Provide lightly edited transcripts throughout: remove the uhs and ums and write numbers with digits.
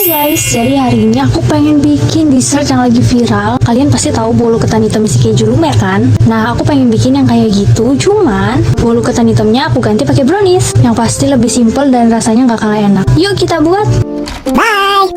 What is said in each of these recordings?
Guys, jadi hari ini aku pengen bikin dessert yang lagi viral. Kalian pasti tahu bolu ketan hitam isi keju lumer kan? Nah, aku pengen bikin yang kayak gitu. Cuman bolu ketan hitamnya aku ganti pakai brownies, yang pasti lebih simple dan rasanya nggak kalah enak. Yuk kita buat. Bye.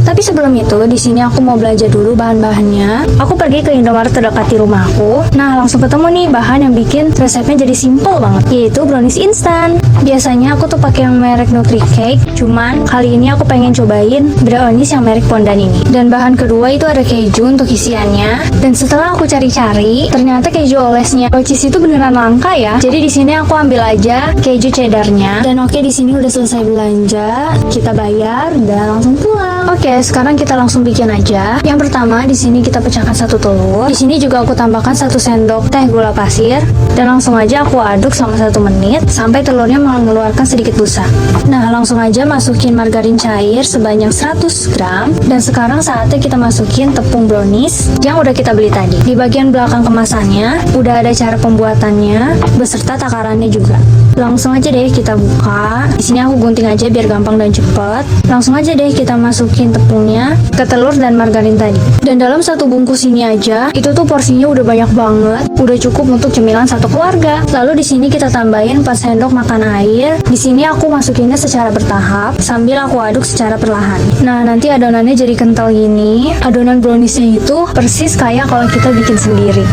Tapi sebelum itu, di sini aku mau belanja dulu bahan-bahannya. Aku pergi ke Indomaret terdekat di rumahku. Nah, langsung ketemu nih bahan yang bikin resepnya jadi simple banget, yaitu brownies instan. Biasanya aku tuh pakai yang merek Nutricake, cuman kali ini aku pengen cobain brownies yang merek Pondan ini. Dan bahan kedua itu ada keju untuk isiannya. Dan setelah aku cari-cari, ternyata keju olesnya Oasis itu beneran langka ya. Jadi di sini aku ambil aja keju cheddarnya. Dan oke, di sini udah selesai belanja. Kita bayar dan langsung pulang. Oke, sekarang kita langsung bikin aja. Yang pertama, di sini kita pecahkan satu telur. Di sini juga aku tambahkan 1 sendok teh gula pasir dan langsung aja aku aduk selama 1 menit sampai telurnya mengeluarkan sedikit busa. Nah, langsung aja masukin margarin cair sebanyak 100 gram dan sekarang saatnya kita masukin tepung brownies yang udah kita beli tadi. Di bagian belakang kemasannya udah ada cara pembuatannya beserta takarannya juga. Langsung aja deh kita buka. Di sini aku gunting aja biar gampang dan cepet. Langsung aja deh kita masukin tepungnya ke telur dan margarin tadi. Dan dalam satu bungkus ini aja, itu tuh porsinya udah banyak banget, udah cukup untuk cemilan satu keluarga. Lalu di sini kita tambahin 4 sendok makan air. Di sini aku masukinnya secara bertahap sambil aku aduk secara perlahan. Nah, nanti adonannya jadi kental gini. Adonan browniesnya itu persis kayak kalau kita bikin sendiri.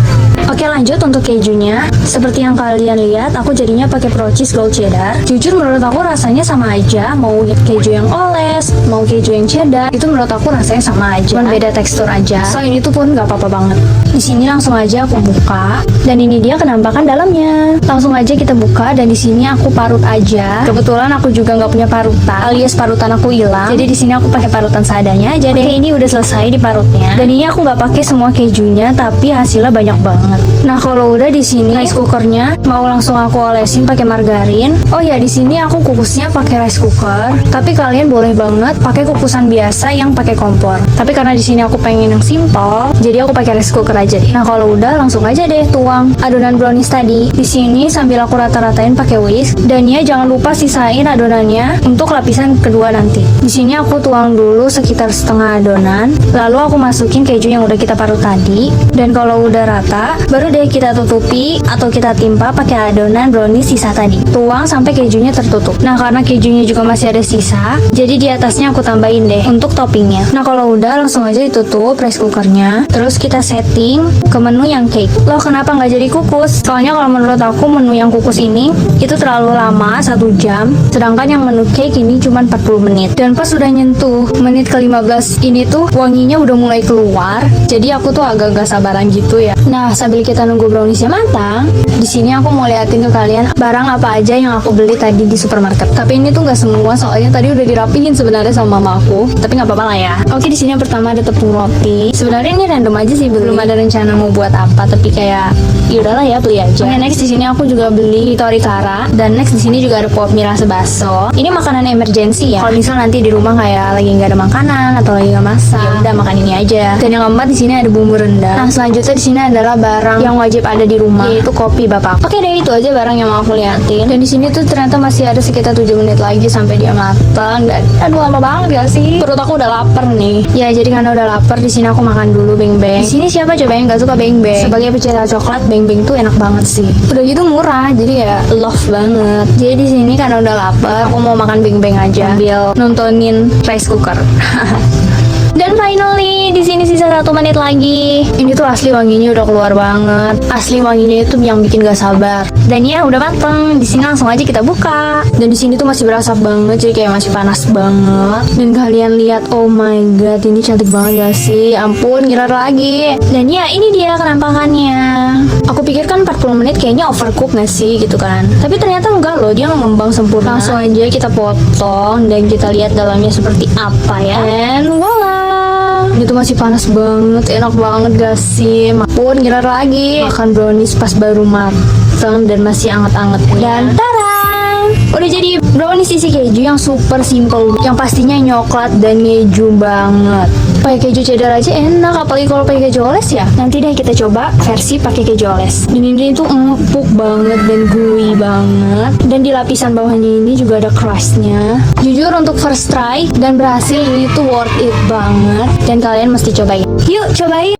Oke, lanjut untuk kejunya. Seperti yang kalian lihat, aku jadinya pakai Procis Gold Cheddar. Jujur menurut aku rasanya sama aja, mau keju yang oles, mau keju yang cheddar, itu menurut aku rasanya sama aja, cuman beda tekstur aja. So ini tuh pun nggak apa-apa banget. Di sini langsung aja aku buka, dan ini dia kenampakan dalamnya. Langsung aja kita buka, dan di sini aku parut aja. Kebetulan aku juga nggak punya parutan, alias parutan aku hilang. Jadi di sini aku pakai parutan seadanya aja deh. Oke, ini udah selesai diparutnya. Dan ini aku nggak pakai semua kejunya, tapi hasilnya banyak banget. Nah, kalau udah di sini rice cookernya mau langsung aku olesin pakai margarin. Oh ya, di sini aku kukusnya pakai rice cooker, tapi kalian boleh banget pakai kukusan biasa yang pakai kompor. Tapi karena di sini aku pengen yang simple, jadi aku pakai rice cooker aja deh. Nah, kalau udah langsung aja deh tuang adonan brownies tadi. Di sini sambil aku rata-ratain pakai whisk, dan ya jangan lupa sisain adonannya untuk lapisan kedua nanti. Di sini aku tuang dulu sekitar setengah adonan, lalu aku masukin keju yang udah kita parut tadi. Dan kalau udah rata, baru deh kita tutupi atau kita timpa pakai adonan brownies sisa tadi. Tuang sampai kejunya tertutup. Nah, karena kejunya juga masih ada sisa, jadi di atasnya aku tambahin deh untuk toppingnya. Nah, kalau udah langsung aja ditutup rice cookernya. Terus kita setting ke menu yang cake. Loh, kenapa nggak jadi kukus? Soalnya kalau menurut aku menu yang kukus ini itu terlalu lama, 1 jam. Sedangkan yang menu cake ini cuma 40 menit. Dan pas udah nyentuh menit ke-15 ini tuh wanginya udah mulai keluar. Jadi aku tuh agak-agak sabaran gitu ya. Nah, sambil kita nunggu browniesnya matang, di sini aku mau liatin ke kalian barang apa aja yang aku beli tadi di supermarket. Tapi ini tuh nggak semua, soalnya tadi udah dirapihin sebenarnya sama mama aku. Tapi nggak apa-apa lah ya. Oke, di sini yang pertama ada tepung roti. Sebenarnya ini random aja sih, belum ada rencana mau buat apa. Tapi kayak yaudahlah ya, beli aja. Oke, next di sini aku juga beli torikara. Dan next di sini juga ada pop mie rasa baso. Ini makanan emergency ya. Kalau misal nanti di rumah kayak lagi nggak ada makanan atau lagi nggak masak, ya udah makan ini aja. Dan yang keempat di sini ada bumbu rendang. Nah, selanjutnya di sini adalah barang yang wajib ada di rumah, yaitu kopi bapak. Oke deh, itu aja barang yang mau aku liatin. Dan di sini tuh ternyata masih ada sekitar 7 menit lagi sampai dia matang. Dan aduh, lama banget gak sih? Perut aku udah lapar nih. Ya, jadi karena udah lapar, di sini aku makan dulu beng-beng. Di sini siapa coba yang gak suka beng-beng? Sebagai pecinta coklat, beng-beng tuh enak banget sih. Udah gitu murah, jadi ya love banget. Jadi di sini karena udah lapar, aku mau makan beng-beng aja sambil nontonin rice cooker. Dan finally, di sini sisa 1 menit lagi. Ini tuh asli wanginya udah keluar banget. Asli wanginya itu yang bikin gak sabar. Dan ya udah mateng. Di sini langsung aja kita buka. Dan di sini tuh masih berasa banget, jadi kayak masih panas banget. Dan kalian lihat, oh my god, ini cantik banget gak sih? Ampun, girar lagi. Dan ya ini dia kenampakannya. Aku pikir kan 40 menit kayaknya overcook gak sih gitu kan. Tapi ternyata enggak loh, dia ngembang sempurna. Langsung aja kita potong dan kita lihat dalamnya seperti apa ya. And voila. Ini tuh masih panas banget, enak banget gak sih? Pun girar lagi. Makan brownies pas baru mateng dan masih anget-anget. Dan tarang! Udah jadi brownies isi keju yang super simple, yang pastinya coklat dan keju banget. pakai keju cheddar aja enak, apalagi kalau pakai keju oles ya. Nanti deh kita coba versi pakai keju oles. Dan ini tuh empuk banget dan gooey banget. Dan di lapisan bawahnya ini juga ada crustnya. Jujur untuk first try dan berhasil, ini tuh worth it banget. Dan kalian mesti cobain. Yuk cobain.